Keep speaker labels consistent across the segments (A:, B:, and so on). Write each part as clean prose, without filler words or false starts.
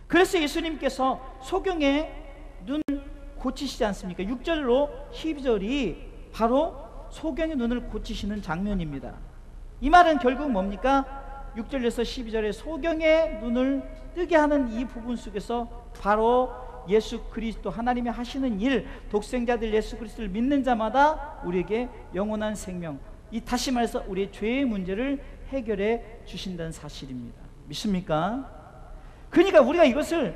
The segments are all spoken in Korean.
A: 그래서 예수님께서 소경의 눈을 고치시지 않습니까? 6절로 12절이 바로 소경의 눈을 고치시는 장면입니다. 이 말은 결국 뭡니까? 6절에서 12절에 소경의 눈을 뜨게 하는 이 부분 속에서 바로 예수 그리스도, 하나님이 하시는 일, 독생자들 예수 그리스도를 믿는 자마다 우리에게 영원한 생명, 이 다시 말해서 우리의 죄의 문제를 해결해 주신다는 사실입니다. 믿습니까? 그러니까 우리가 이것을,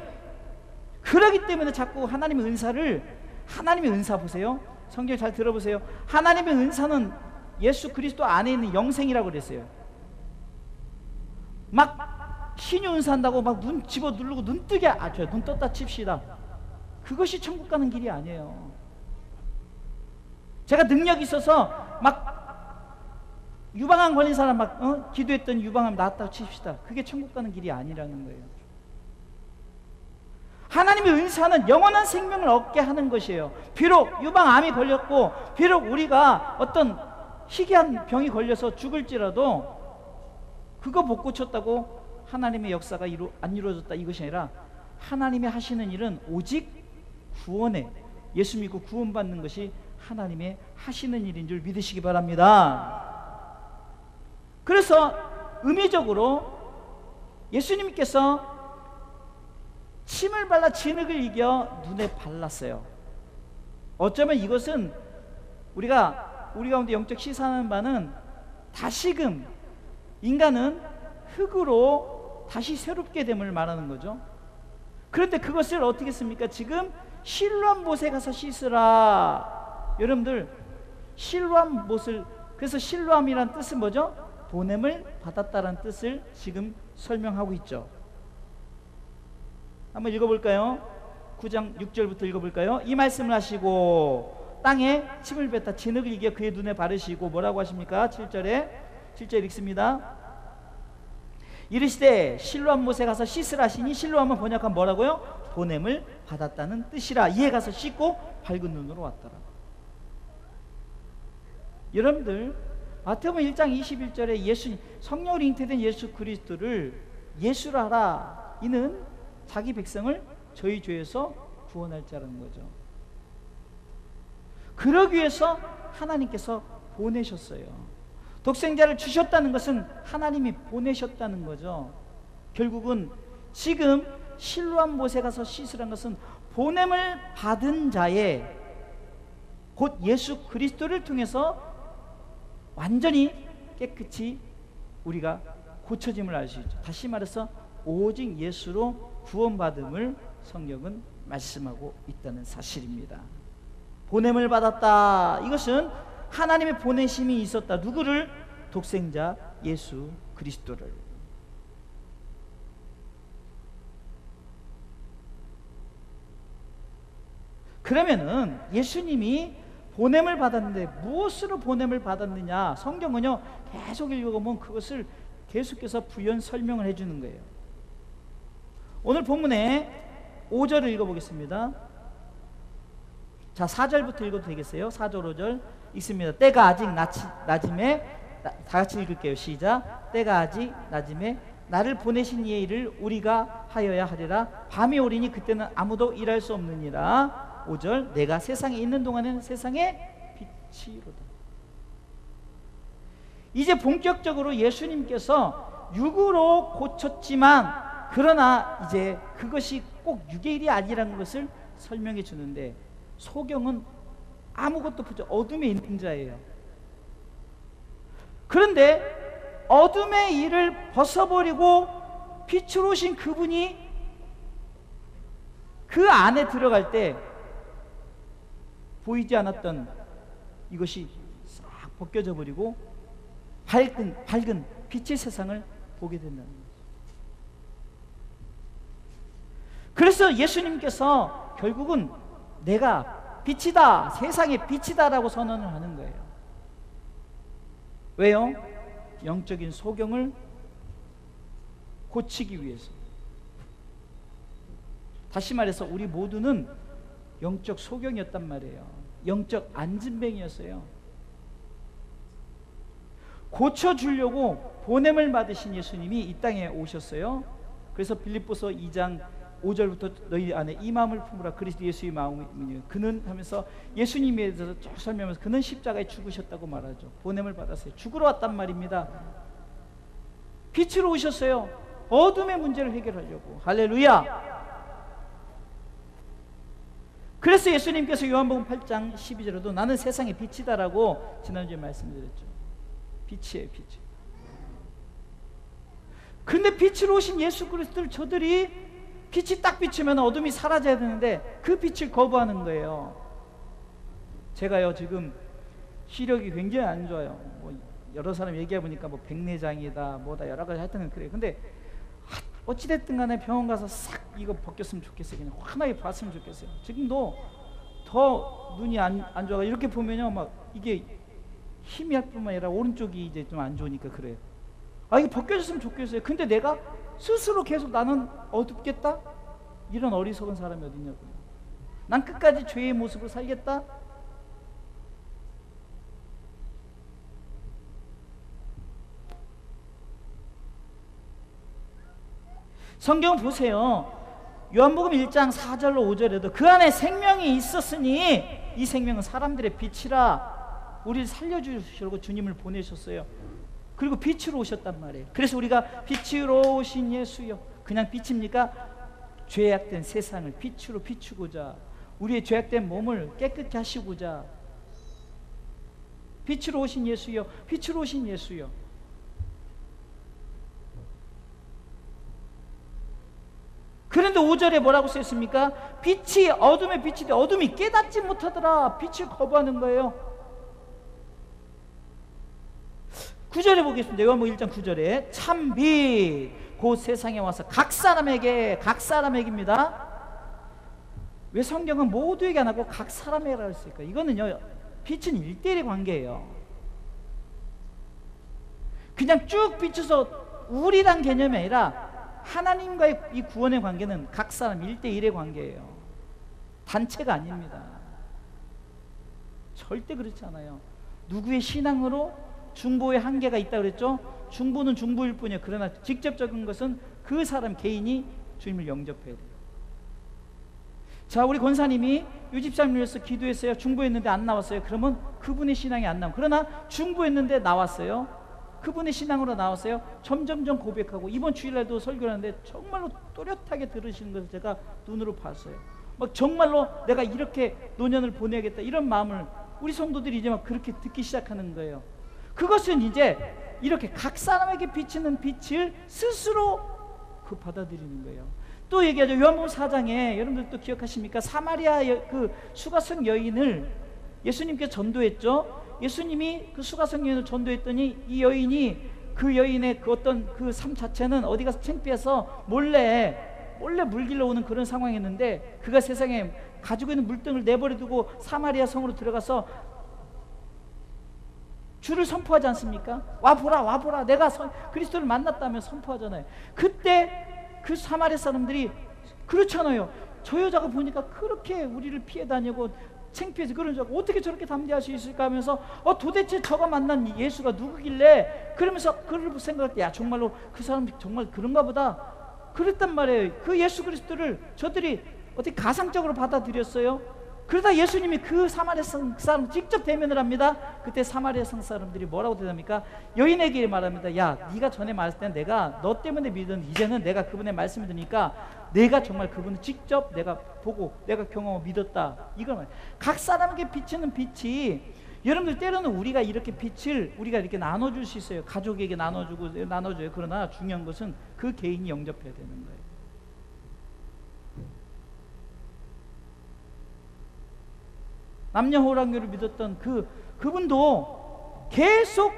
A: 그러기 때문에 자꾸 하나님의 은사를, 하나님의 은사 보세요. 성경 잘 들어보세요. 하나님의 은사는 예수 그리스도 안에 있는 영생이라고 그랬어요. 막 신유 은사한다고 막 눈 집어 누르고 눈 뜨게, 저 눈 떴다 칩시다. 그것이 천국 가는 길이 아니에요. 제가 능력이 있어서 막 유방암 걸린 사람 막 기도했더니 유방암 나았다고 칩시다. 그게 천국 가는 길이 아니라는 거예요. 하나님의 은사는 영원한 생명을 얻게 하는 것이에요. 비록 유방암이 걸렸고, 비록 우리가 어떤 희귀한 병이 걸려서 죽을지라도 그거 못 고쳤다고 하나님의 역사가 안 이루어졌다, 이것이 아니라 하나님이 하시는 일은 오직 구원에, 예수 믿고 구원받는 것이 하나님의 하시는 일인 줄 믿으시기 바랍니다. 그래서 의미적으로 예수님께서 침을 발라 진흙을 이겨 눈에 발랐어요. 어쩌면 이것은 우리 가운데 영적 시사하는 바는 다시금 인간은 흙으로 다시 새롭게 됨을 말하는 거죠. 그런데 그것을 어떻게 했습니까? 지금 실로암 못에 가서 씻으라. 여러분들, 실로암 못을, 그래서 실로암이란 뜻은 뭐죠? 보냄을 받았다라는 뜻을 지금 설명하고 있죠. 한번 읽어볼까요? 9장 6절부터 읽어볼까요? 이 말씀을 하시고 땅에 침을 뱉다 진흙을 이겨 그의 눈에 바르시고, 뭐라고 하십니까? 7절 읽습니다. 이르시되 실로암 못에 가서 씻으라 하시니, 실로암은 번역하면 뭐라고요? 보냄을 받았다는 뜻이라. 이에 가서 씻고 밝은 눈으로 왔더라. 여러분들, 마태복음 1장 21절에 예수님, 성령으로 잉태된 예수 그리스도를 예수라 하라. 이는 자기 백성을 저희 죄에서 구원할 자라는 거죠. 그러기 위해서 하나님께서 보내셨어요. 독생자를 주셨다는 것은 하나님이 보내셨다는 거죠. 결국은 지금 실로암 못에 가서 씻으라는 것은 보냄을 받은 자의, 곧 예수 그리스도를 통해서 완전히 깨끗이 우리가 고쳐짐을 알 수 있죠. 다시 말해서 오직 예수로 구원받음을 성경은 말씀하고 있다는 사실입니다. 보냄을 받았다. 이것은 하나님의 보내심이 있었다. 누구를? 독생자 예수 그리스도를. 그러면은 예수님이 보냄을 받았는데 무엇으로 보냄을 받았느냐? 성경은요, 계속 읽어보면 그것을 계속해서 부연 설명을 해주는 거예요. 오늘 본문에 5절을 읽어보겠습니다. 자, 4절부터 읽어도 되겠어요? 4절 5절 읽습니다. 때가 아직 낮음에, 다 같이 읽을게요. 시작. 때가 아직 낮음에 나를 보내신 이의 일을 우리가 하여야 하리라. 밤이 오리니 그때는 아무도 일할 수 없느니라. 5절. 내가 세상에 있는 동안에는 세상의 빛이로다. 이제 본격적으로 예수님께서 육으로 고쳤지만, 그러나 이제 그것이 꼭 육의 일이 아니라는 것을 설명해 주는데, 소경은 아무것도 보지, 어둠에 있는 자예요. 그런데 어둠의 일을 벗어버리고 빛으로 오신 그분이 그 안에 들어갈 때 보이지 않았던 이것이 싹 벗겨져 버리고 밝은 빛의 세상을 보게 된다는 거죠. 그래서 예수님께서 결국은 내가 빛이다, 세상의 빛이다 라고 선언을 하는 거예요. 왜요? 영적인 소경을 고치기 위해서. 다시 말해서 우리 모두는 영적 소경이었단 말이에요. 영적 안진뱅이였어요. 고쳐주려고 보냄을 받으신 예수님이 이 땅에 오셨어요. 그래서 빌립보서 2장 5절부터 너희 안에 이 마음을 품으라 그리스도 예수의 마음이니 그는 하면서 예수님에 대해서 쭉 설명하면서 그는 십자가에 죽으셨다고 말하죠. 보냄을 받았어요. 죽으러 왔단 말입니다. 빛으로 오셨어요. 어둠의 문제를 해결하려고. 할렐루야. 그래서 예수님께서 요한복음 8장 12절에도 나는 세상의 빛이다라고 지난주에 말씀드렸죠. 빛이에요, 빛이. 근데 빛으로 오신 예수 그리스도를 저들이 빛이 딱 비치면 어둠이 사라져야 되는데 그 빛을 거부하는 거예요. 제가요 지금 시력이 굉장히 안 좋아요. 뭐 여러 사람 얘기해 보니까 뭐 백내장이다 뭐다 여러 가지 하여튼 그래요. 근데 어찌됐든 간에 병원 가서 싹 이거 벗겼으면 좋겠어요. 그냥 환하게 봤으면 좋겠어요. 지금도 더 눈이 안 좋아가 이렇게 보면요 막 이게 힘이 할 뿐만 아니라 오른쪽이 이제 좀 안 좋으니까 그래요. 아 이거 벗겨졌으면 좋겠어요. 근데 내가 스스로 계속 나는 어둡겠다? 이런 어리석은 사람이 어딨냐고요. 난 끝까지 죄의 모습으로 살겠다? 성경 보세요. 요한복음 1장 4절로 5절에도 그 안에 생명이 있었으니 이 생명은 사람들의 빛이라 우리를 살려주시려고 주님을 보내셨어요. 그리고 빛으로 오셨단 말이에요. 그래서 우리가 빛으로 오신 예수여, 그냥 빛입니까? 죄악된 세상을 빛으로 비추고자, 우리의 죄악된 몸을 깨끗게 하시고자, 빛으로 오신 예수여, 빛으로 오신 예수여. 그런데 5절에 뭐라고 써있습니까? 빛이 어둠의 빛인데 어둠이 깨닫지 못하더라. 빛을 거부하는 거예요. 9절에 보겠습니다. 요한복음 1장 9절에 참빛 곧 세상에 와서 각 사람에게입니다. 왜 성경은 모두에게 안 하고 각 사람에게라고 했을까? 이거는요 빛은 1대1의 관계예요. 그냥 쭉 비춰서 우리란 개념이 아니라 하나님과의 이 구원의 관계는 각 사람 1대1의 관계예요. 단체가 아닙니다. 절대 그렇지 않아요. 누구의 신앙으로 중보의 한계가 있다고 그랬죠? 중보는 중보일 뿐이에요. 그러나 직접적인 것은 그 사람 개인이 주님을 영접해야 돼요. 자, 우리 권사님이 유집사님을 위해서 기도했어요. 중보했는데 안 나왔어요. 그러면 그분의 신앙이 안 나오고, 그러나 중보했는데 나왔어요. 그분의 신앙으로 나왔어요. 점점점 고백하고, 이번 주일날도 설교를 하는데 정말로 또렷하게 들으시는 것을 제가 눈으로 봤어요. 막 정말로 내가 이렇게 노년을 보내야겠다 이런 마음을 우리 성도들이 이제 막 그렇게 듣기 시작하는 거예요. 그것은 이제 이렇게 각 사람에게 비치는 빛을 스스로 그 받아들이는 거예요. 또 얘기하죠. 요한복음 4장에 여러분들 또 기억하십니까? 사마리아 그 수가성 여인을 예수님께서 전도했죠. 예수님이 그 수가성 여인을 전도했더니 이 여인이 그 여인의 그 어떤 그 삶 자체는 어디 가서 창피해서 몰래 물길로 오는 그런 상황이었는데, 그가 세상에 가지고 있는 물등을 내버려두고 사마리아 성으로 들어가서 주를 선포하지 않습니까? 와보라 내가 그리스도를 만났다며 선포하잖아요. 그때 그 사마리아 사람들이 그렇잖아요. 저 여자가 보니까 그렇게 우리를 피해 다니고 창피해서 그런 줄 알고 어떻게 저렇게 담대할 수 있을까 하면서 도대체 저가 만난 예수가 누구길래, 그러면서 그를 생각할 때 야 정말로 그 사람 정말 그런가 보다 그랬단 말이에요. 그 예수 그리스도를 저들이 어떻게 가상적으로 받아들였어요. 그러다 예수님이 그 사마리아 성 사람 직접 대면을 합니다. 그때 사마리아 성 사람들이 뭐라고 대답합니까? 여인에게 말합니다. 야, 네가 전에 말했을 때 내가 너 때문에 믿은, 이제는 내가 그분의 말씀을 들으니까 내가 정말 그분을 직접 내가 보고 내가 경험하고 믿었다. 이걸 말해요. 각 사람에게 비치는 빛이, 여러분들 때로는 우리가 이렇게 빛을 우리가 이렇게 나눠줄 수 있어요. 가족에게 나눠줘요. 그러나 중요한 것은 그 개인이 영접해야 되는 거예요. 남녀 호랑교를 믿었던 그분도 계속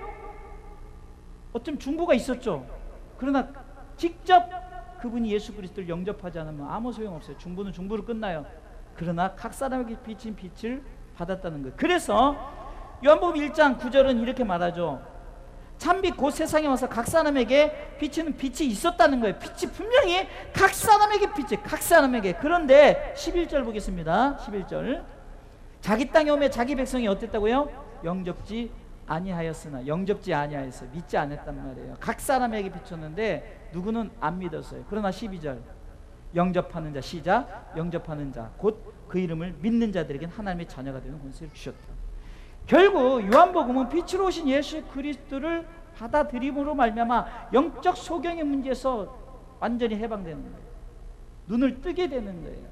A: 어쩜 중보가 있었죠. 그러나 직접 그분이 예수 그리스도를 영접하지 않으면 아무 소용없어요. 중보는 중보로 끝나요. 그러나 각 사람에게 비친 빛을 받았다는 거예요. 그래서 요한복음 1장 9절은 이렇게 말하죠. 참빛 곧 세상에 와서 각 사람에게 비치는 빛이 있었다는 거예요. 빛이 분명히 각 사람에게 빛이, 각 사람에게. 그런데 11절 보겠습니다. 11절. 자기 땅에 오매 자기 백성이 어땠다고요? 영접지 아니하였으나, 믿지 않았단 말이에요. 각 사람에게 비쳤는데 누구는 안 믿었어요. 그러나 12절 영접하는 자, 시작, 영접하는 자, 곧 그 이름을 믿는 자들에게는 하나님의 자녀가 되는 권세를 주셨다. 결국 요한복음은 빛으로 오신 예수 그리스도를 받아들임으로 말미암아 영적 소경의 문제에서 완전히 해방되는 거예요. 눈을 뜨게 되는 거예요.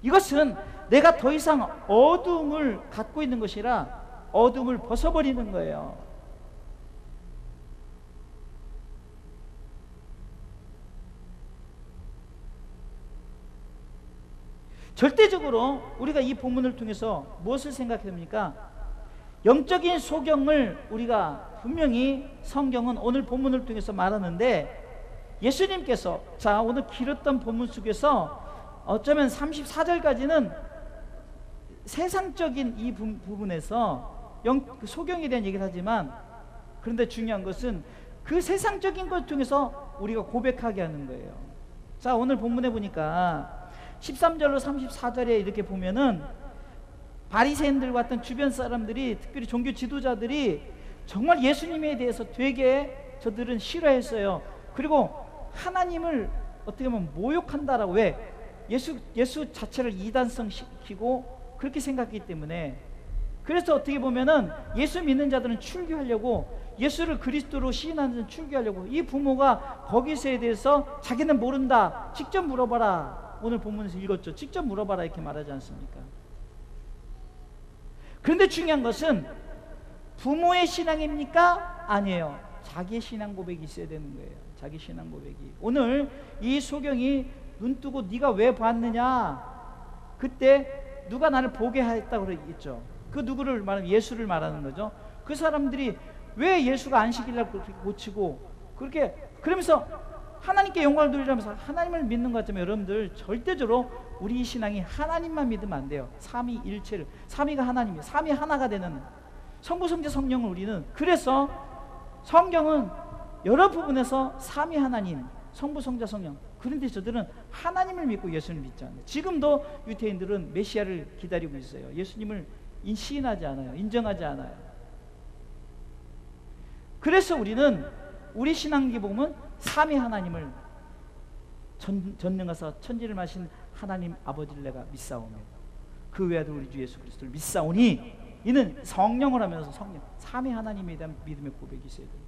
A: 이것은 내가 더 이상 어둠을 갖고 있는 것이라 어둠을 벗어버리는 거예요. 절대적으로 우리가 이 본문을 통해서 무엇을 생각해야 됩니까? 영적인 소경을 우리가 분명히 성경은 오늘 본문을 통해서 말하는데, 예수님께서 자 오늘 길었던 본문 속에서 어쩌면 34절까지는 세상적인 이 부분에서 소경에 대한 얘기를 하지만, 그런데 중요한 것은 그 세상적인 것 통해서 우리가 고백하게 하는 거예요. 자 오늘 본문에 보니까 13절로 34절에 이렇게 보면은 바리새인들과 같은 주변 사람들이, 특별히 종교 지도자들이 정말 예수님에 대해서 되게 저들은 싫어했어요. 그리고 하나님을 어떻게 보면 모욕한다라고, 왜? 예수 자체를 이단성 시키고 그렇게 생각했기 때문에. 그래서 어떻게 보면은 예수 믿는 자들은 출교하려고, 예수를 그리스도로 시인하는 자는 출교하려고, 이 부모가 거기서에 대해서 자기는 모른다, 직접 물어봐라. 오늘 본문에서 읽었죠. 직접 물어봐라 이렇게 말하지 않습니까? 그런데 중요한 것은 부모의 신앙입니까? 아니에요. 자기의 신앙 고백이 있어야 되는 거예요. 자기 신앙 고백이. 오늘 이 소경이 눈 뜨고 네가 왜 봤느냐, 그때 누가 나를 보게 했다고 그랬죠. 그 누구를 말하면 예수를 말하는 거죠. 그 사람들이 왜 예수가 안식일날 그렇게 고치고 그렇게, 그러면서 하나님께 영광을 돌리면서 하나님을 믿는 것 같지만, 여러분들 절대적으로 우리 신앙이 하나님만 믿으면 안 돼요. 삼위일체를, 삼위가 하나님이에요. 삼위 하나가 되는 성부 성자 성령을 우리는, 그래서 성경은 여러 부분에서 삼위 하나님, 성부 성자 성령, 그런데 저들은 하나님을 믿고 예수를 믿지 않아요. 지금도 유태인들은 메시아를 기다리고 있어요. 예수님을 시인하지 않아요. 인정하지 않아요. 그래서 우리는 우리 신앙기 보면 삼위 하나님을, 전능하사 천지를 마신 하나님 아버지를 내가 믿사오며 그 외에도 우리 주 예수 그리스도를 믿사오니, 이는 성령을 하면서 성령, 삼위 하나님에 대한 믿음의 고백이 있어야 돼요.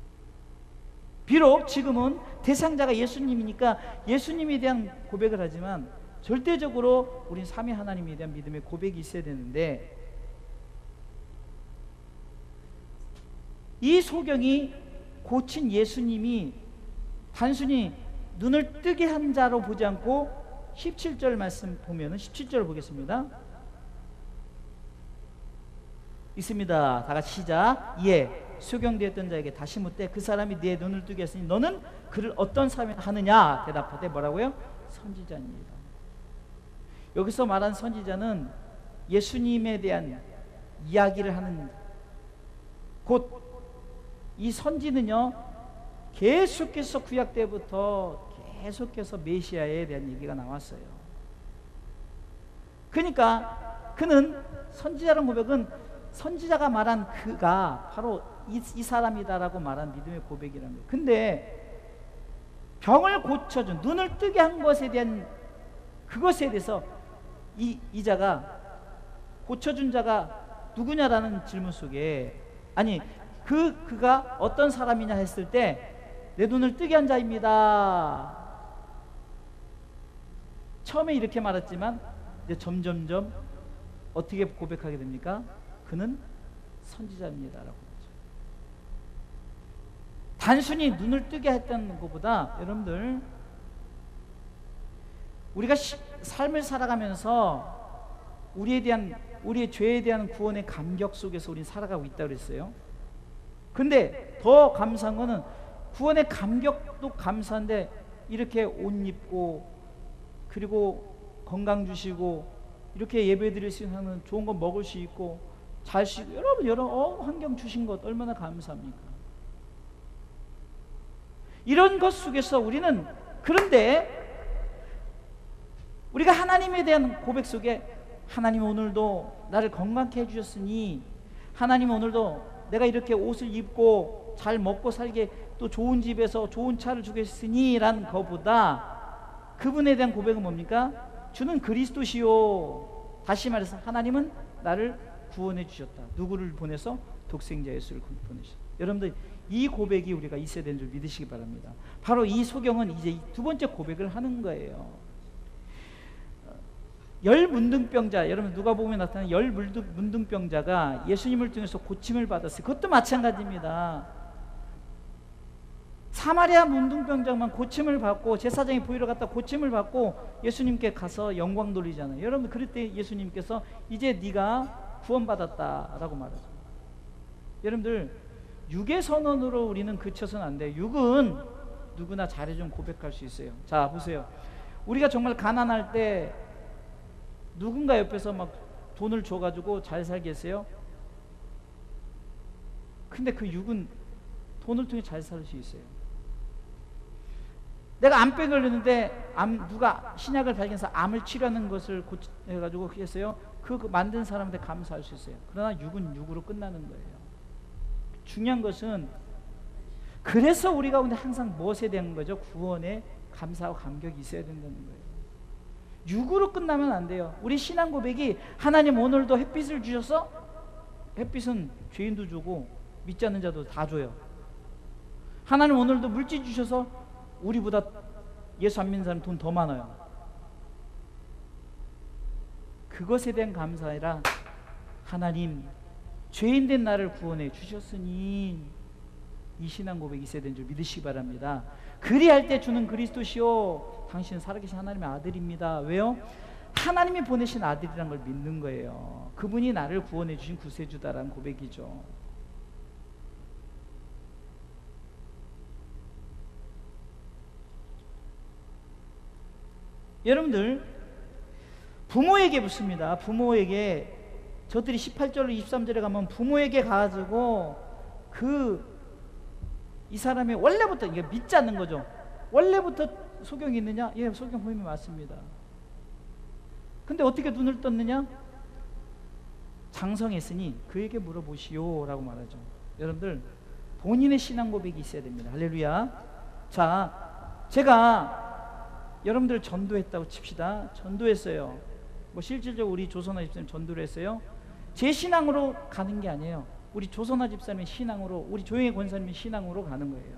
A: 비록 지금은 대상자가 예수님이니까 예수님에 대한 고백을 하지만, 절대적으로 우린 삼위 하나님에 대한 믿음의 고백이 있어야 되는데, 이 소경이 고친 예수님이 단순히 눈을 뜨게 한 자로 보지 않고 17절 말씀 보면은, 17절 보겠습니다. 있습니다. 다 같이 시작. 예, 소경되었던 자에게 다시 묻되 그 사람이 네 눈을 뜨게 했으니 너는 그를 어떤 사람이 하느냐 대답하되 뭐라고요? 선지자입니다. 여기서 말한 선지자는 예수님에 대한 이야기를 하는, 곧 이 선지는요 계속해서 구약 때부터 계속해서 메시아에 대한 얘기가 나왔어요. 그러니까 그는, 선지자라는 고백은 선지자가 말한 그가 바로 이 사람이다라고 말한 믿음의 고백이라는 거예요. 근데 병을 고쳐준, 눈을 뜨게 한 것에 대한, 그것에 대해서 이 자가, 고쳐준 자가 누구냐라는 질문 속에, 아니 그가 어떤 사람이냐 했을 때 내 눈을 뜨게 한 자입니다. 처음에 이렇게 말했지만 이제 점점점 어떻게 고백하게 됩니까? 그는 선지자입니다라고 하죠. 단순히 눈을 뜨게 했던 것보다, 여러분들 우리가 삶을 살아가면서 우리의 죄에 대한 구원의 감격 속에서 우리는 살아가고 있다고 그랬어요. 근데 더 감사한 거는, 구원의 감격도 감사한데 이렇게 옷 입고, 그리고 건강 주시고, 이렇게 예배 드릴 수 있는 좋은 거 먹을 수 있고, 잘 수 있고, 여러분 환경 주신 것 얼마나 감사합니까? 이런 것 속에서 우리는, 그런데 우리가 하나님에 대한 고백 속에, 하나님 오늘도 나를 건강케 해주셨으니, 하나님 오늘도 내가 이렇게 옷을 입고 잘 먹고 살게 또 좋은 집에서 좋은 차를 주겠으니 라는 것보다, 그분에 대한 고백은 뭡니까? 주는 그리스도시요. 다시 말해서 하나님은 나를 구원해 주셨다. 누구를 보내서? 독생자 예수를 보내셨다. 여러분들 이 고백이 우리가 있어야 되는 줄 믿으시기 바랍니다. 바로 이 소경은 이제 두 번째 고백을 하는 거예요. 열 문둥병자, 여러분 누가복음에 나타나는 열 문둥병자가 예수님을 통해서 고침을 받았어요. 그것도 마찬가지입니다. 사마리아 문둥병자만 고침을 받고 제사장이 보이러 갔다 고침을 받고 예수님께 가서 영광 돌리잖아요. 여러분 그럴 때 예수님께서 이제 네가 구원받았다라고 말하죠. 여러분들 육의 선언으로 우리는 그쳐서는 안 돼요. 육은 누구나 잘해주면 고백할 수 있어요. 자 보세요. 우리가 정말 가난할 때 누군가 옆에서 막 돈을 줘가지고 잘 살게 했어요. 근데 그 육은 돈을 통해 잘 살 수 있어요. 내가 암병 걸렸는데 누가 신약을 발견해서 암을 치료하는 것을 해가지고 했어요. 그 만든 사람한테 감사할 수 있어요. 그러나 육은 육으로 끝나는 거예요. 중요한 것은 그래서 우리가 근데 항상 무엇에 대한 거죠? 구원에 감사하고 감격이 있어야 된다는 거예요. 육으로 끝나면 안 돼요. 우리 신앙 고백이 하나님 오늘도 햇빛을 주셔서 햇빛은 죄인도 주고 믿지 않는 자도 다 줘요. 하나님 오늘도 물질 주셔서 우리보다 예수 안 믿는 사람 돈 더 많아요. 그것에 대한 감사 아니라 하나님 죄인된 나를 구원해 주셨으니 이 신앙 고백이 있어야 되는 줄 믿으시기 바랍니다. 그리할 때 주는 그리스도시요 당신은 살아계신 하나님의 아들입니다. 왜요? 하나님이 보내신 아들이라는 걸 믿는 거예요. 그분이 나를 구원해 주신 구세주다라는 고백이죠. 여러분들 부모에게 묻습니다. 부모에게 저들이 18절로 23절에 가면 부모에게 가가지고 이 사람이 원래부터 이게 믿지 않는 거죠. 원래부터 소경이 있느냐? 예, 소경 부모님이 맞습니다. 근데 어떻게 눈을 떴느냐? 장성했으니 그에게 물어보시오 라고 말하죠. 여러분들 본인의 신앙 고백이 있어야 됩니다. 할렐루야. 자, 제가 여러분들 전도했다고 칩시다. 전도했어요. 뭐 실질적으로 우리 조선화 집사님 전도를 했어요. 제 신앙으로 가는 게 아니에요. 우리 조선화 집사님의 신앙으로, 우리 조영애 권사님의 신앙으로 가는 거예요.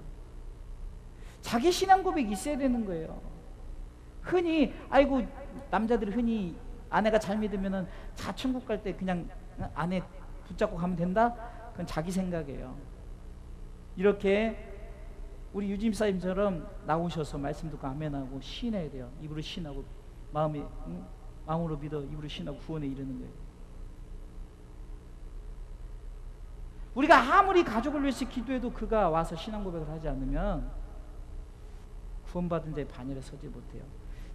A: 자기 신앙 고백이 있어야 되는 거예요. 흔히 아이고 남자들이 흔히 아내가 잘 믿으면은 자 천국 갈 때 그냥 아내 붙잡고 가면 된다? 그건 자기 생각이에요. 이렇게 우리 유진 사님처럼 나오셔서 말씀 듣고 아멘하고 신해야 돼요. 입으로 신하고 마음으로 믿어 입으로 신하고 구원에 이르는 거예요. 우리가 아무리 가족을 위해서 기도해도 그가 와서 신앙 고백을 하지 않으면 구원받은 자의 반열에 서지 못해요.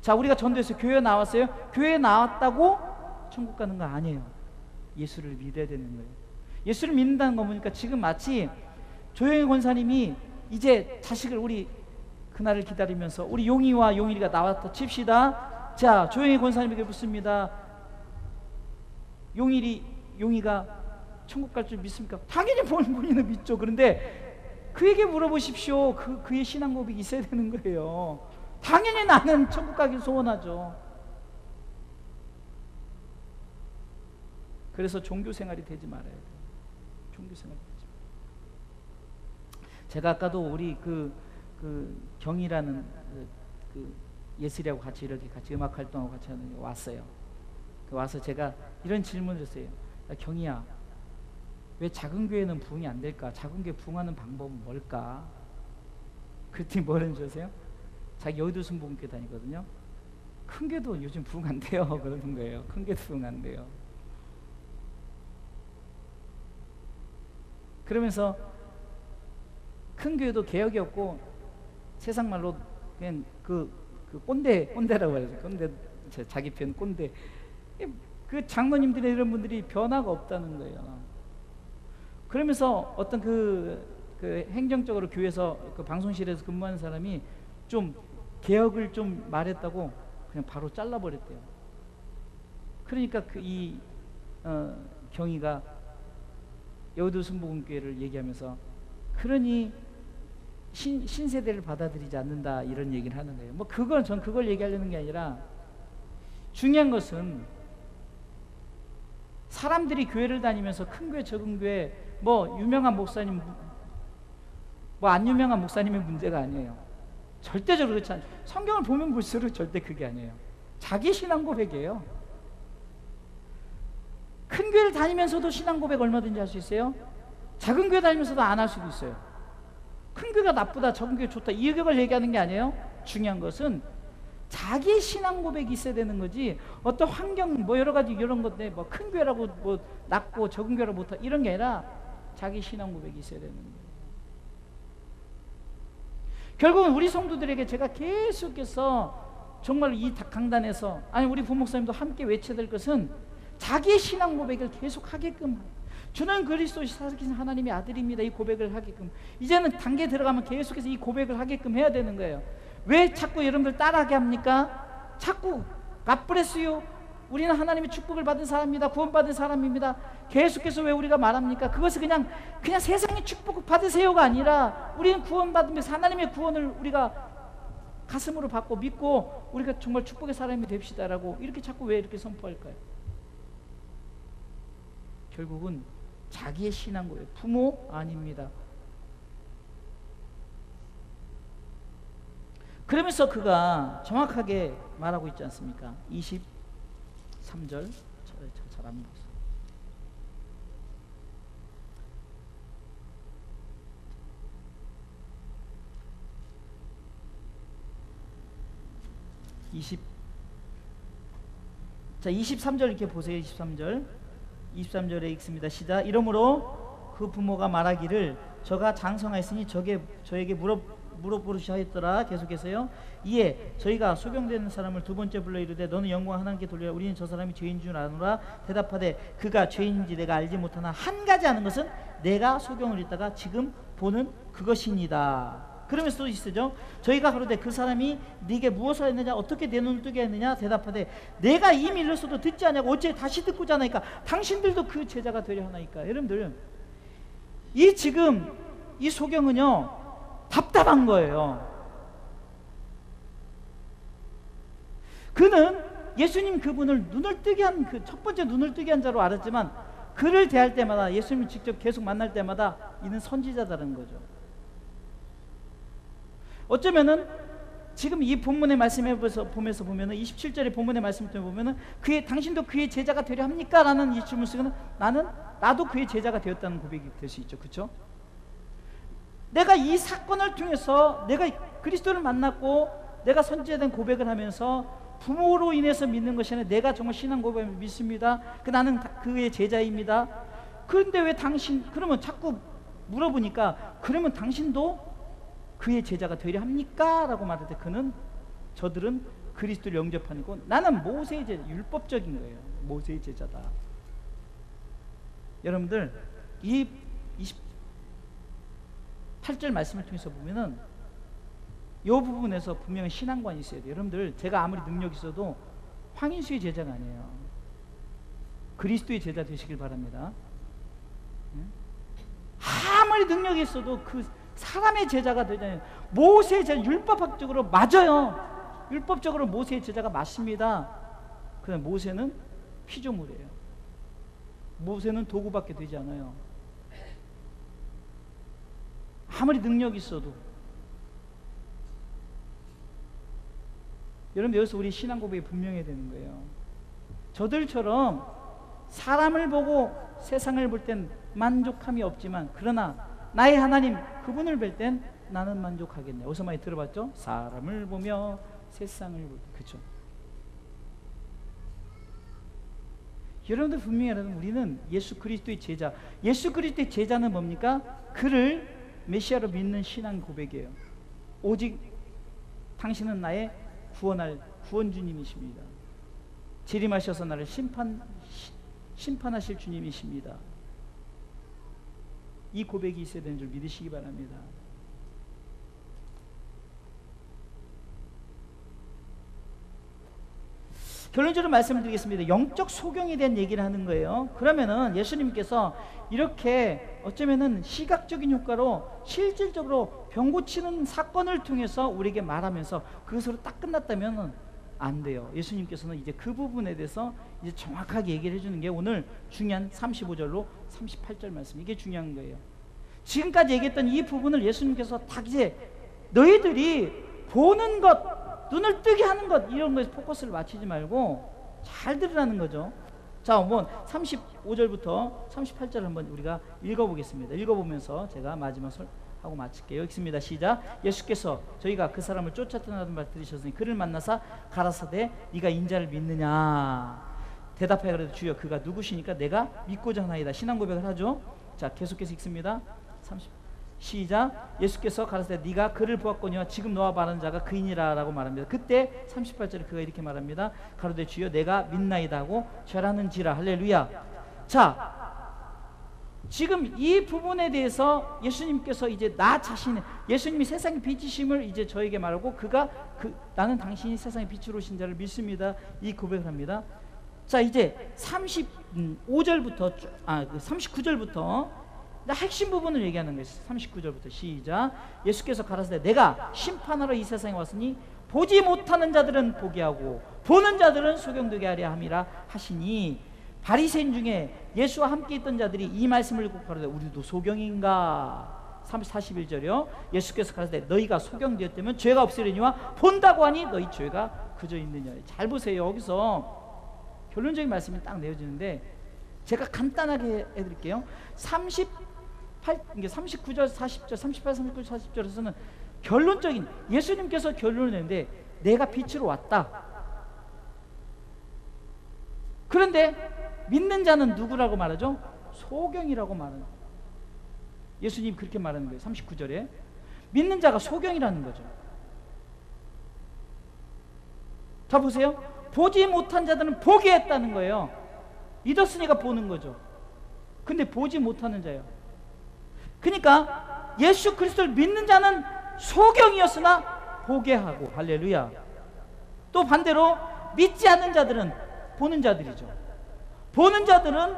A: 자, 우리가 전도해서 교회 나왔어요. 교회 나왔다고 천국 가는 거 아니에요. 예수를 믿어야 되는 거예요. 예수를 믿는다는 거 보니까 지금 마치 조영희 권사님이 이제 자식을 우리 그날을 기다리면서 우리 용이와 용일이가 나왔다 칩시다. 자, 조영희 권사님에게 묻습니다. 용이가 천국 갈 줄 믿습니까? 당연히 본인은 믿죠. 그런데 그에게 물어보십시오. 그의 신앙 고백이 있어야 되는 거예요. 당연히 나는 천국 가길 소원하죠. 그래서 종교 생활이 되지 말아야 돼요. 종교 생활이 되지 말아요. 제가 아까도 우리 경이라는 예슬이하고 같이 이렇게 같이 음악 활동하고 같이 하는 게 왔어요. 와서 제가 이런 질문을 했어요. 경이야, 왜 작은 교회는 부흥이 안 될까? 작은 교회 부흥하는 방법은 뭘까? 그랬더니 뭐라는 줄 아세요? 자기 여의도 순복음교회 다니거든요. 큰 교회도 요즘 부흥 안 돼요. 그러는 거예요. 큰 교회도 부흥 안 돼요. 그러면서 큰 교회도 개혁이 없고 세상 말로 그냥 꼰대라고 해야죠. 꼰대, 자기 편 꼰대. 그 장로님들의 이런 분들이 변화가 없다는 거예요. 그러면서 어떤 그 행정적으로 교회에서 그 방송실에서 근무하는 사람이 좀 개혁을 좀 말했다고 그냥 바로 잘라버렸대요. 그러니까 경희가 여의도 순복음교회를 얘기하면서 그러니 신세대를 받아들이지 않는다 이런 얘기를 하는 거예요. 뭐 전 그걸 얘기하려는 게 아니라 중요한 것은 사람들이 교회를 다니면서 큰 교회 적은 교회 뭐 유명한 목사님 뭐 안 유명한 목사님의 문제가 아니에요. 절대적으로 그렇지 않아요. 성경을 보면 볼수록 절대 그게 아니에요. 자기 신앙 고백이에요. 큰 교회를 다니면서도 신앙 고백 얼마든지 할 수 있어요. 작은 교회 다니면서도 안 할 수도 있어요. 큰 교회가 나쁘다, 작은 교회 좋다 이 의견을 얘기하는 게 아니에요. 중요한 것은 자기 신앙 고백이 있어야 되는 거지 어떤 환경 뭐 여러 가지 이런 건데 뭐 큰 교회라고 뭐 낮고 적은 교회라고 못하 이런 게 아니라 자기 신앙 고백이 있어야 되는 거예요. 결국은 우리 성도들에게 제가 계속해서 정말 이 강단에서 아니 우리 부목사님도 함께 외쳐야 될 것은 자기의 신앙 고백을 계속 하게끔 주는 그리스도의 살아계신 하나님의 아들입니다 이 고백을 하게끔 이제는 단계 들어가면 계속해서 이 고백을 하게끔 해야 되는 거예요. 왜 자꾸 여러분들 따라하게 합니까? 자꾸 God bless you 우리는 하나님의 축복을 받은 사람입니다 구원받은 사람입니다 계속해서 왜 우리가 말합니까? 그것은 그냥 세상의 축복 받으세요가 아니라 우리는 구원받으면서 하나님의 구원을 우리가 가슴으로 받고 믿고 우리가 정말 축복의 사람이 됩시다라고 이렇게 자꾸 왜 이렇게 선포할까요? 결국은 자기의 신앙 고백 부모 아닙니다. 그러면서 그가 정확하게 말하고 있지 않습니까? 23절 잘 안 보세요. 자 23절 이렇게 보세요. 23절에 읽습니다. 시작. 이러므로 그 부모가 말하기를 저가 장성하였으니 저에게 물어보시하였더라. 계속해서요. 이에 저희가 소경되는 사람을 두 번째 불러 이르되 너는 영광 하나님께 돌리라. 우리는 저 사람이 죄인 줄 아노라. 대답하되 그가 죄인인지 내가 알지 못하나 한 가지 아는 것은 내가 소경을 읽다가 지금 보는 그것이니이다. 그러면서 또 있으죠. 저희가 가로되 그 사람이 네게 무엇을 했느냐 어떻게 내 눈을 뜨게 했느냐. 대답하되 내가 이미 일렀어도 듣지 않냐고 어째 다시 듣고자 하나이까. 당신들도 그 제자가 되려 하나이까. 여러분들 지금 이 소경은요 답답한 거예요. 그는 예수님 그분을 눈을 뜨게 한 그 첫 번째 눈을 뜨게 한 자로 알았지만 그를 대할 때마다 예수님을 직접 계속 만날 때마다 이는 선지자다는 거죠. 어쩌면은 지금 이 본문의 말씀에 보면서 보면은 27절의 본문의 말씀을 보면은 당신도 그의 제자가 되려 합니까? 라는 이 질문을 쓰고는 나도 그의 제자가 되었다는 고백이 될 수 있죠. 그렇죠? 내가 이 사건을 통해서 내가 그리스도를 만났고 내가 선지자된 고백을 하면서 부모로 인해서 믿는 것이 아니라 내가 정말 신앙 고백을 믿습니다. 나는 그의 제자입니다. 그런데 왜 그러면 자꾸 물어보니까 그러면 당신도 그의 제자가 되려 합니까? 라고 말할 때 저들은 그리스도를 영접하는 거 나는 모세의 제자, 율법적인 거예요. 모세의 제자다. 여러분들 이 28절 말씀을 통해서 보면은 이 부분에서 분명히 신앙관이 있어야 돼요. 여러분들 제가 아무리 능력이 있어도 황인수의 제자가 아니에요. 그리스도의 제자 되시길 바랍니다. 아무리 능력이 있어도 그 사람의 제자가 되잖아요. 모세의 제자 율법학적으로 맞아요. 율법적으로 모세의 제자가 맞습니다. 그런데 모세는 피조물이에요. 모세는 도구밖에 되지 않아요. 아무리 능력이 있어도. 여러분 여기서 우리 신앙 고백이 분명해야 되는 거예요. 저들처럼 사람을 보고 세상을 볼 땐 만족함이 없지만 그러나 나의 하나님 그분을 뵐 땐 나는 만족하겠네. 어디서 많이 들어봤죠? 사람을 보며 세상을 볼 때. 그렇죠? 여러분들 분명히 알아요. 우리는 예수 그리스도의 제자. 예수 그리스도의 제자는 뭡니까? 그를 메시아로 믿는 신앙 고백이에요. 오직 당신은 나의 구원할 구원주님이십니다. 재림하셔서 나를 심판하실 주님이십니다. 이 고백이 있어야 되는 줄 믿으시기 바랍니다. 결론적으로 말씀을 드리겠습니다. 영적 소경에 대한 얘기를 하는 거예요. 그러면은 예수님께서 이렇게 어쩌면은 시각적인 효과로 실질적으로 병 고치는 사건을 통해서 우리에게 말하면서 그것으로 딱 끝났다면 안 돼요. 예수님께서는 이제 그 부분에 대해서 이제 정확하게 얘기를 해주는 게 오늘 중요한 35절로 38절 말씀, 이게 중요한 거예요. 지금까지 얘기했던 이 부분을 예수님께서 다 이제 너희들이 보는 것, 눈을 뜨게 하는 것, 이런 거에 포커스를 맞추지 말고 잘 들으라는 거죠. 자, 한번 35절부터 38절 한번 우리가 읽어보겠습니다. 읽어보면서 제가 마지막 하고 마칠게요. 여기 있습니다. 시작. 예수께서 저희가 그 사람을 쫓았다는 말 들으셨으니 그를 만나사 가라사대 네가 인자를 믿느냐 대답하여 그래도 주여 그가 누구시니까 내가 믿고자 하나이다. 신앙 고백을 하죠. 자, 계속해서 읽습니다. 30 시작. 예수께서 가라사대 네가 그를 보았거니와 지금 너와 말하는 자가 그이니라 라고 말합니다. 그때 38절에 그가 이렇게 말합니다. 가로되 주여 내가 믿나이다 하고 절하는지라. 할렐루야. 자, 지금 이 부분에 대해서 예수님께서 이제 나 자신의, 예수님이 세상의 빛이심을 이제 저에게 말하고 그가 나는 당신이 세상의 빛으로 오신 자를 믿습니다, 이 고백을 합니다. 자, 이제 35절부터 39절부터 핵심 부분을 얘기하는 거예요. 39절부터 시작. 예수께서 가라사대 내가 심판하러 이 세상에 왔으니 보지 못하는 자들은 보게 하고 보는 자들은 소경되게 하려 함이라 하시니 바리새인 중에 예수와 함께 있던 자들이 이 말씀을 읽고 가로되 우리도 소경인가. 41절이요. 예수께서 가라사대 너희가 소경되었다면 죄가 없으려니와 본다고 하니 너희 죄가 그저 있느냐. 잘 보세요. 여기서 결론적인 말씀이 딱 내어지는데 제가 간단하게 해드릴게요. 39절, 40절, 38, 39, 40절에서는 결론적인, 예수님께서 결론을 내는데 내가 빛으로 왔다. 그런데 믿는 자는 누구라고 말하죠? 소경이라고 말하는 거예요. 예수님 그렇게 말하는 거예요. 39절에 믿는 자가 소경이라는 거죠. 자, 보세요. 보지 못한 자들은 보게 했다는 거예요. 믿었으니까 보는 거죠. 근데 보지 못하는 자예요. 그러니까 예수 그리스도를 믿는 자는 소경이었으나 보게 하고, 할렐루야. 또 반대로 믿지 않는 자들은 보는 자들이죠. 보는 자들은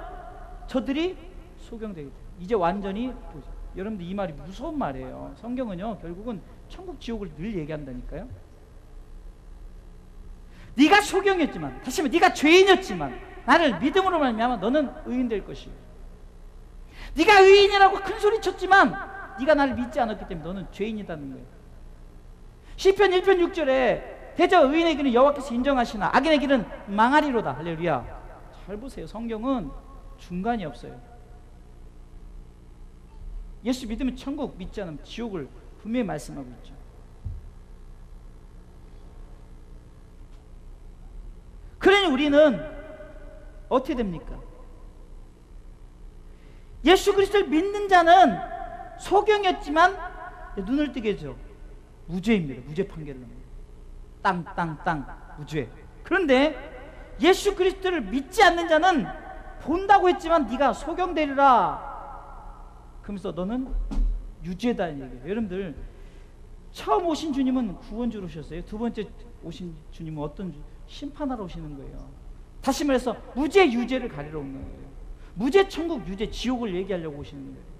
A: 저들이 소경되게 돼요. 이제 완전히 보죠. 여러분들 이 말이 무서운 말이에요. 성경은요 결국은 천국 지옥을 늘 얘기한다니까요. 네가 소경이었지만, 다시 말해 네가 죄인이었지만 나를 믿음으로 말미암아 너는 의인 될 것이요. 네가 의인이라고 큰 소리 쳤지만 네가 나를 믿지 않았기 때문에 너는 죄인이라는 거예요. 시편 1편 6절에 대저 의인의 길은 여호와께서 인정하시나 악인의 길은 망하리로다. 할렐루야. 잘 보세요. 성경은 중간이 없어요. 예수 믿으면 천국, 믿지 않으면 지옥을 분명히 말씀하고 있죠. 그러니 우리는 어떻게 됩니까? 예수 그리스도를 믿는 자는 소경이었지만 눈을 뜨게 해줘. 무죄입니다. 무죄 판결을 합니다. 땅 무죄. 그런데 예수 그리스도를 믿지 않는 자는 본다고 했지만 네가 소경되리라. 그러면서 너는 유죄다 얘기예요. 여러분들 처음 오신 주님은 구원주로 오셨어요. 두 번째 오신 주님은 어떤 심판하러 오시는 거예요. 다시 말해서 무죄 유죄를 가리러 오는 거예요. 무죄 천국, 유죄 지옥을 얘기하려고 오시는 거예요.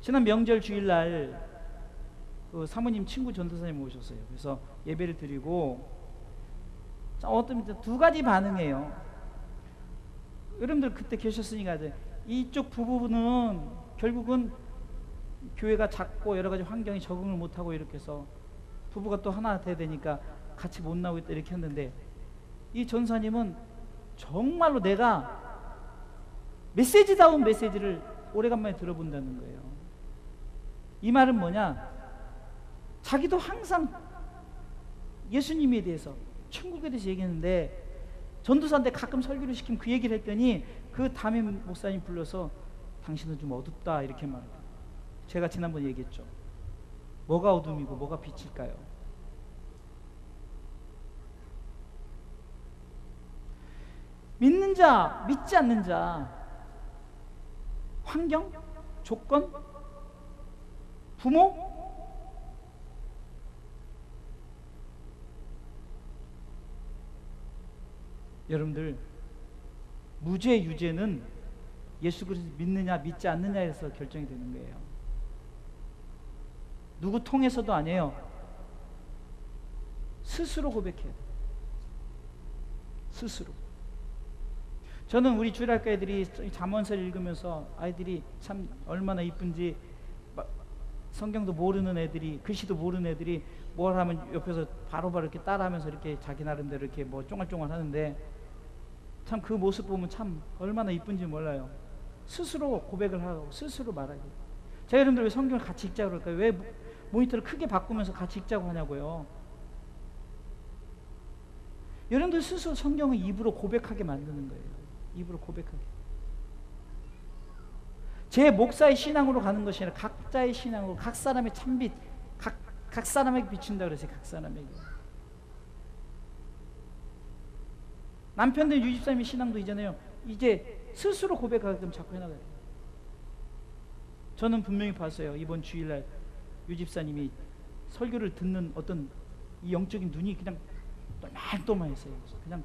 A: 지난 명절 주일날 그 사모님 친구 전도사님 오셨어요. 그래서 예배를 드리고 어떤 두 가지 반응이에요. 여러분들 그때 계셨으니까 이쪽 부부는 결국은 교회가 작고 여러 가지 환경이 적응을 못하고 이렇게 해서 부부가 또 하나 돼야 되니까 같이 못 나오고 있다 이렇게 했는데 이 전사님은 정말로 내가 메시지다운 메시지를 오래간만에 들어본다는 거예요. 이 말은 뭐냐? 자기도 항상 예수님에 대해서 천국에 대해서 얘기했는데 전도사인데 가끔 설교를 시키면 그 얘기를 했더니 그 담임 목사님 불러서 당신은 좀 어둡다 이렇게 말해요. 제가 지난번에 얘기했죠. 뭐가 어둠이고 뭐가 빛일까요? 믿는 자, 믿지 않는 자, 환경, 조건, 부모, 여러분들, 무죄 유죄는 예수 그리스도 믿느냐 믿지 않느냐에서 결정이 되는 거예요. 누구 통해서도 아니에요. 스스로 고백해야 돼요. 스스로. 저는 우리 주일학교 애들이 잠언서를 읽으면서 아이들이 참 얼마나 이쁜지, 성경도 모르는 애들이, 글씨도 모르는 애들이 뭘 하면 옆에서 바로바로 이렇게 따라하면서 이렇게 자기 나름대로 이렇게 뭐 쫑알쫑알 하는데, 참 그 모습 보면 참 얼마나 이쁜지 몰라요. 스스로 고백을 하고 스스로 말하기. 자, 여러분들 왜 성경을 같이 읽자고 그럴까요? 왜 모니터를 크게 바꾸면서 같이 읽자고 하냐고요. 여러분들 스스로 성경을 입으로 고백하게 만드는 거예요. 입으로 고백하게. 제 목사의 신앙으로 가는 것이 아니라 각자의 신앙으로, 각 사람의 참빛, 각 사람에게 비춘다 그랬어요. 각 사람에게. 남편들 유집사님의 신앙도 이제 스스로 고백하게끔 자꾸 해나가요. 저는 분명히 봤어요. 이번 주일날 유집사님이 설교를 듣는 어떤 이 영적인 눈이 그냥 또만또만했어요. 그냥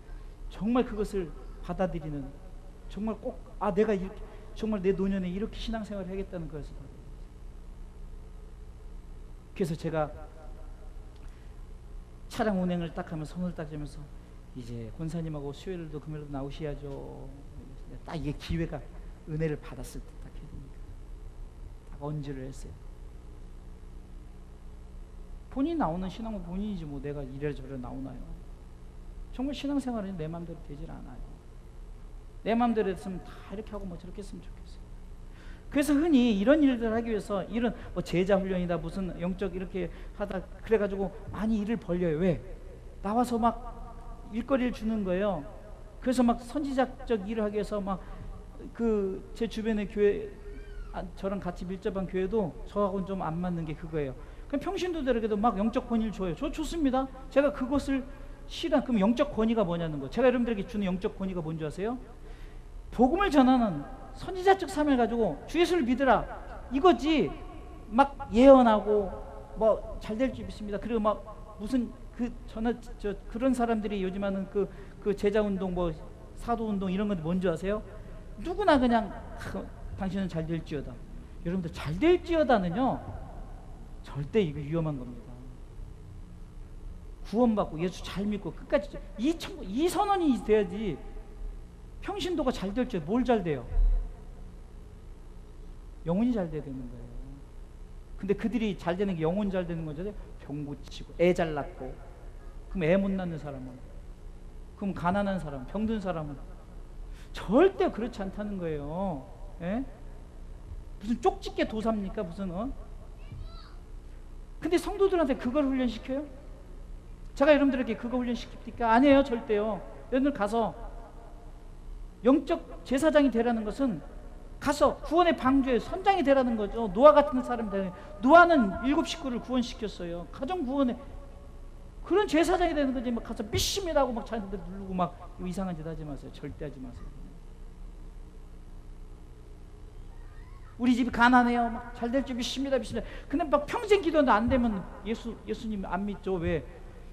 A: 정말 그것을 받아들이는, 정말 꼭 내가 이렇게, 정말 내 노년에 이렇게 신앙생활을 해야겠다는 것을 받아들였어요. 그래서 제가 차량 운행을 딱 하면 손을 딱 잡으면서 이제 권사님하고 수요일도 금요일도 나오셔야죠. 딱 이게 기회가, 은혜를 받았을 때 딱 해야 됩니다. 딱 언지를 했어요. 본인이 나오는 신앙은 본인이지 뭐 내가 이래저래 나오나요? 정말 신앙생활은 내 마음대로 되질 않아요. 내 마음대로 했으면 다 이렇게 하고 뭐 저렇게 했으면 좋겠어요. 그래서 흔히 이런 일들을 하기 위해서 이런 뭐 제자 훈련이다 무슨 영적 이렇게 하다 그래가지고 많이 일을 벌려요. 왜? 나와서 막 일거리를 주는 거예요. 그래서 막 선지자적 일을 하기 위해서 막 제 주변의 교회, 저랑 같이 밀접한 교회도 저하고는 좀 안 맞는 게 그거예요. 그럼 평신도들에게도 막 영적 권위를 줘요. 저 좋습니다. 제가 그것을 그럼 영적 권위가 뭐냐는 거. 제가 여러분들에게 주는 영적 권위가 뭔지 아세요? 복음을 전하는 선지자적 삶을 가지고 주 예수를 믿으라 이거지. 막 예언하고 뭐 잘 될 줄 믿습니다. 그리고 막 무슨 그런 사람들이 요즘 하는 그 제자 운동, 뭐 사도 운동 이런 건데 뭔지 아세요? 누구나 그냥 당신은 잘 될지어다. 여러분들 잘 될지어다는요 절대 이거 위험한 겁니다. 구원받고 예수 잘 믿고 끝까지 이 선언이 돼야지. 평신도가 잘 될지 뭘 잘 돼요? 영혼이 잘 돼야 되는 거예요. 근데 그들이 잘 되는 게 영혼 잘 되는 거잖아요. 병 고치고 애 잘 낳고. 그럼 애 못 낳는 사람은, 그럼 가난한 사람, 병든 사람은 절대 그렇지 않다는 거예요. 예? 무슨 쪽집게 도사입니까? 무슨 근데 성도들한테 그걸 훈련시켜요? 제가 여러분들에게 그거 훈련시킵니까? 아니에요. 절대요. 여러분들 가서 영적 제사장이 되라는 것은 가서 구원의 방주에 선장이 되라는 거죠. 노아 같은 사람이 되는. 노아는 7 식구를 구원시켰어요. 가정 구원에. 그런 제사장이 되는 거지. 막 가서 믿습니다고 막 자기들 누르고 막 이상한 짓 하지 마세요. 절대 하지 마세요. 우리 집이 가난해요. 막 잘 될 줄 믿습니다. 근데 막 평생 기도도 안 되면 예수님 안 믿죠. 왜?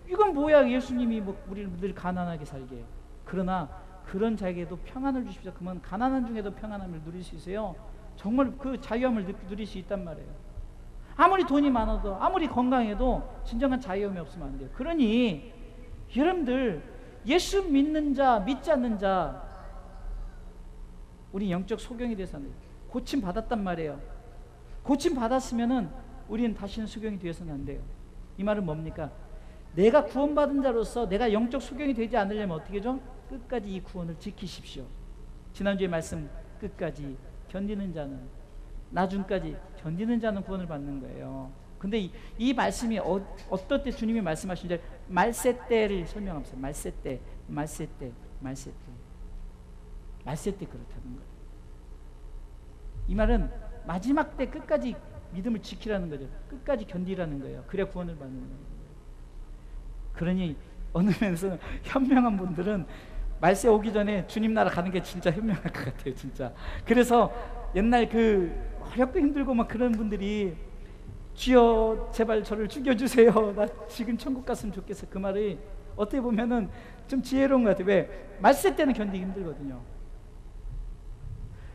A: 이건 뭐야? 예수님이 뭐 우리를 늘 가난하게 살게. 그러나 그런 자에게도 평안을 주십시오. 그러면 가난한 중에도 평안함을 누릴 수 있어요. 정말 그 자유함을 누릴 수 있단 말이에요. 아무리 돈이 많아도 아무리 건강해도 진정한 자유함이 없으면 안 돼요. 그러니 여러분들 예수 믿는 자 믿지 않는 자 우리 영적 소경이 돼서는 고침 받았단 말이에요. 고침 받았으면은 우리는 다시는 소경이 되어서는 안 돼요. 이 말은 뭡니까? 내가 구원받은 자로서 내가 영적 소경이 되지 않으려면 어떻게 하죠? 끝까지 이 구원을 지키십시오. 지난주에 말씀 끝까지 견디는 자는 나중까지 견디는 자는 구원을 받는 거예요. 근데 이 말씀이 어떨 때 주님이 말씀하신 말세 때를 설명하면서 말세 때 그렇다는 거예요. 이 말은 마지막 때 끝까지 믿음을 지키라는 거죠. 끝까지 견디라는 거예요. 그래야 구원을 받는 거예요. 그러니 어느 면에서는 현명한 분들은 말세 오기 전에 주님 나라 가는 게 진짜 현명할 것 같아요. 진짜. 그래서 옛날 어렵고 힘들고 막 그런 분들이 주여 제발 저를 죽여주세요. 나 지금 천국 갔으면 좋겠어. 그 말이 어떻게 보면은 좀 지혜로운 것 같아요. 왜? 말세 때는 견디기 힘들거든요.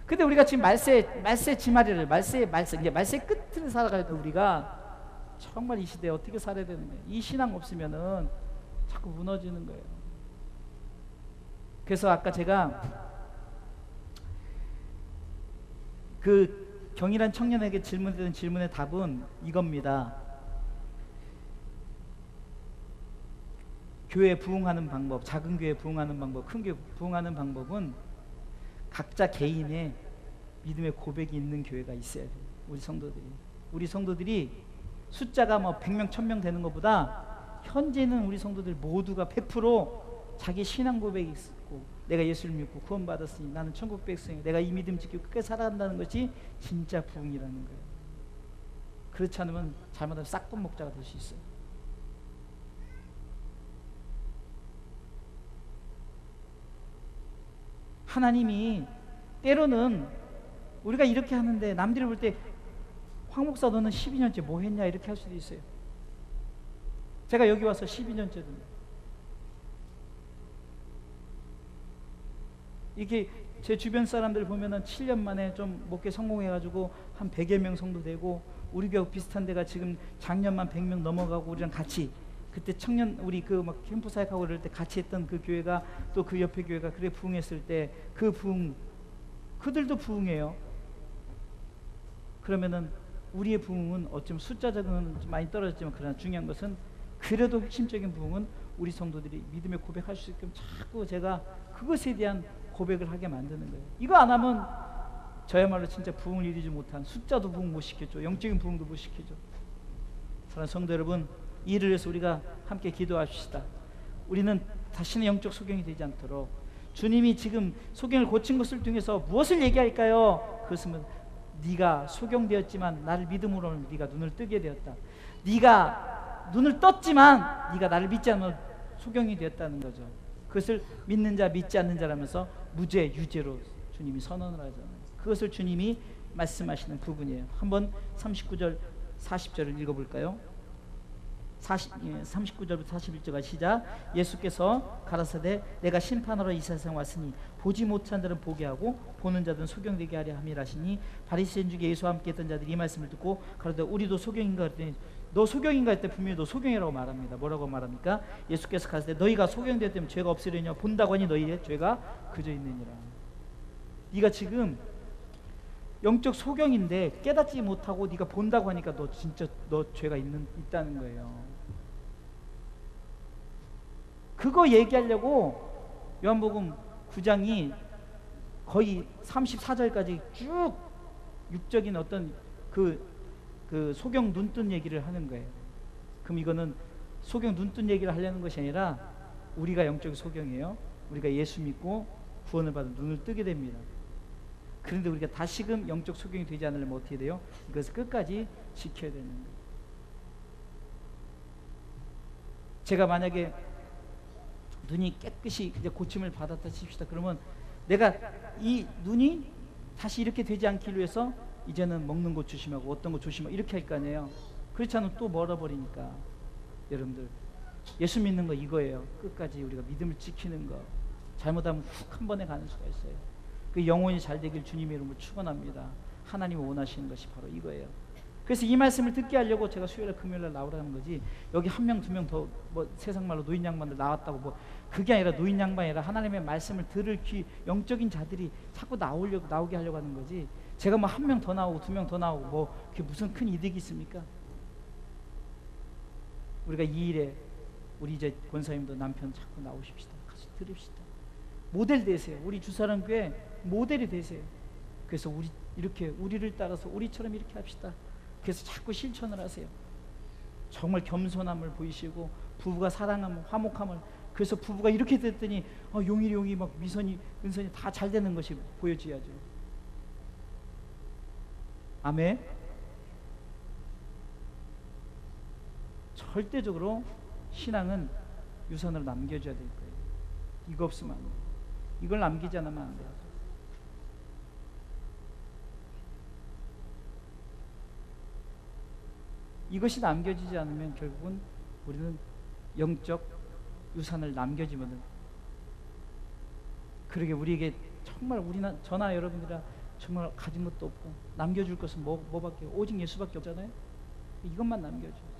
A: 근데 우리가 지금 말세 지마리를 말세 이제 말세 끝을 살아가야 돼. 우리가 정말 이 시대에 어떻게 살아야 되는 거예요? 이 신앙 없으면은 자꾸 무너지는 거예요. 그래서 아까 제가 그 경일한 청년에게 질문드린 질문의 답은 이겁니다. 교회에 부흥하는 방법, 작은 교회에 부흥하는 방법, 큰 교회에 부흥하는 방법은 각자 개인의 믿음의 고백이 있는 교회가 있어야 돼요. 우리 성도들이 숫자가 뭐 100명, 1000명 되는 것보다 현재는 우리 성도들 모두가 100% 자기 신앙 고백이 있고, 내가 예수를 믿고 구원받았으니 나는 천국 백성이고 내가 이 믿음 지키고 끝까지 살아간다는 것이 진짜 부흥이라는 거예요. 그렇지 않으면 잘못하면 싹돈 목자가 될 수 있어요. 하나님이 때로는 우리가 이렇게 하는데 남들이 볼 때 황 목사 너는 12년째 뭐 했냐 이렇게 할 수도 있어요. 제가 여기 와서 12년째입니다. 이게 제 주변 사람들 보면은 7년 만에 좀 목회 성공해가지고 한 100여 명 성도 되고, 우리 교회 비슷한 데가 지금 작년만 100명 넘어가고, 우리랑 같이 그때 청년 우리 그 막 캠프 사역하고 그럴 때 같이 했던 그 교회가 또 그 옆에 교회가 그래 부흥했을 때 그 부흥, 그들도 부흥해요. 그러면은 우리의 부흥은 어쩌면 숫자적으로는 좀 많이 떨어졌지만, 그러나 중요한 것은 그래도 핵심적인 부흥은 우리 성도들이 믿음의 고백할 수 있게끔 자꾸 제가 그것에 대한 고백을 하게 만드는 거예요. 이거 안 하면 저야말로 진짜 부흥을 이루지 못한, 숫자도 부흥 못 시켰죠. 영적인 부흥도 못 시키죠. 사랑하는 성도 여러분, 이를 위해서 우리가 함께 기도합시다. 우리는 다시는 영적 소경이 되지 않도록, 주님이 지금 소경을 고친 것을 통해서 무엇을 얘기할까요? 그것은 네가 소경되었지만 나를 믿음으로 네가 눈을 뜨게 되었다. 네가 눈을 떴지만 네가 나를 믿지 않으면 소경이 되었다는 거죠. 그것을 믿는 자 믿지 않는 자라면서 무죄 유죄로 주님이 선언을 하잖아요. 그것을 주님이 말씀하시는 부분이에요. 한번 39절 40절을 읽어볼까요? 39절부터 41절가 시작. 예수께서 가라사대 내가 심판하러 이 세상에 왔으니 보지 못한 자는 보게 하고 보는 자들은 소경되게 하려 함이라 하시니, 바리새인 중에 예수와 함께 했던 자들이 이 말씀을 듣고 가로되 우리도 소경인가 했더니 너 소경인가 했더니 분명히 너 소경이라고 말합니다. 뭐라고 말합니까? 예수께서 가라사대 너희가 소경되었다면 죄가 없으려냐? 본다고 하니 너희의 죄가 그저 있느니라. 네가 지금 영적 소경인데 깨닫지 못하고 네가 본다고 하니까 너 진짜 너 죄가 있다는 거예요. 그거 얘기하려고 요한복음 9장이 거의 34절까지 쭉 육적인 어떤 그 소경 눈뜬 얘기를 하는 거예요. 그럼 이거는 소경 눈뜬 얘기를 하려는 것이 아니라 우리가 영적 소경이에요. 우리가 예수 믿고 구원을 받은 눈을 뜨게 됩니다. 그런데 우리가 다시금 영적 소경이 되지 않으려면 어떻게 돼요? 이것을 끝까지 지켜야 되는 거예요. 제가 만약에 눈이 깨끗이 이제 고침을 받았다 칩시다. 그러면 내가 이 눈이 다시 이렇게 되지 않기 위해서 이제는 먹는 거 조심하고 어떤 거 조심하고 이렇게 할 거 아니에요. 그렇지 않으면 또 멀어버리니까. 여러분들 예수 믿는 거 이거예요. 끝까지 우리가 믿음을 지키는 거. 잘못하면 훅 한 번에 가는 수가 있어요. 그 영혼이 잘 되길 주님의 이름으로 축원합니다. 하나님이 원하시는 것이 바로 이거예요. 그래서 이 말씀을 듣게 하려고 제가 수요일 금요일날 나오라는 거지, 여기 한 명 두 명 더 뭐 세상말로 노인 양반들 나왔다고 뭐 그게 아니라, 노인 양반이 아니라 하나님의 말씀을 들을 귀 영적인 자들이 자꾸 나오게 하려고 하는 거지, 제가 뭐 한 명 더 나오고 두 명 더 나오고 뭐 그게 무슨 큰 이득이 있습니까? 우리가 이 일에 우리 이제 권사님도 남편 자꾸 나오십시다. 같이 들읍시다. 모델 되세요. 우리 주사랑교회 모델이 되세요. 그래서 우리를 따라서 우리처럼 이렇게 합시다. 그래서 자꾸 실천을 하세요. 정말 겸손함을 보이시고 부부가 사랑함을, 화목함을. 그래서 부부가 이렇게 됐더니 용이 막 미선이 은선이 다 잘 되는 것이 보여져야죠. 아멘. 절대적으로 신앙은 유산으로 남겨줘야 될 거예요. 이거 없으면 안 돼요. 이걸 남기지 않으면 안 돼요. 이것이 남겨지지 않으면 결국은 우리는 영적 유산을 남겨주거든. 그러게 우리에게 정말 저나 여러분들이라 정말 가진 것도 없고 남겨줄 것은 뭐밖에 오직 예수밖에 없잖아요. 이것만 남겨줘.